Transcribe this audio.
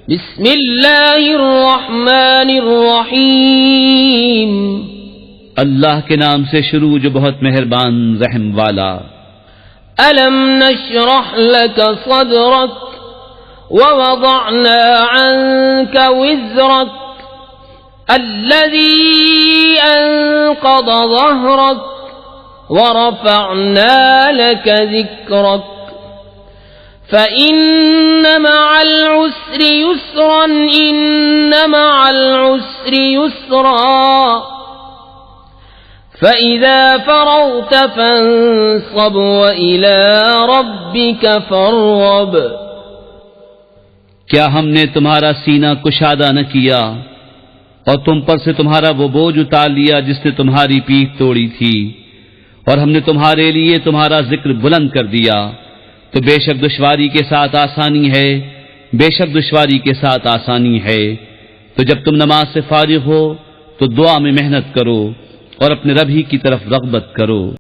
بسم اللہ الرحمن الرحیم، اللہ کے نام سے شروع جو بہت مہربان رحم والا۔ ألم نشرح لك صدرك ووضعنا عنك وزرك الذي أنقض ظهرك ورفعنا لك ذكرك فإن مع العسر يسرا إن مع العسر يسرا فَإِذَا فَرَغْتَ فَانصَبْ وَإِلَى رَبِّكَ فَارْغَب۔ کیا ہم نے تمہارا سینہ کشادہ نہ کیا اور تم پر سے تمہارا وہ بوجھ اتار لیا جس نے تمہاری پیٹھ توڑی تھی، اور ہم نے تمہارے لیے تمہارا ذکر بلند کر دیا، تو بے شک دشواری کے ساتھ آسانی ہے، بے شک دشواری کے ساتھ آسانی ہے۔ تو جب تم نماز سے فارغ ہو تو دعا میں محنت کرو اور اپنے رب ہی کی طرف رغبت کرو۔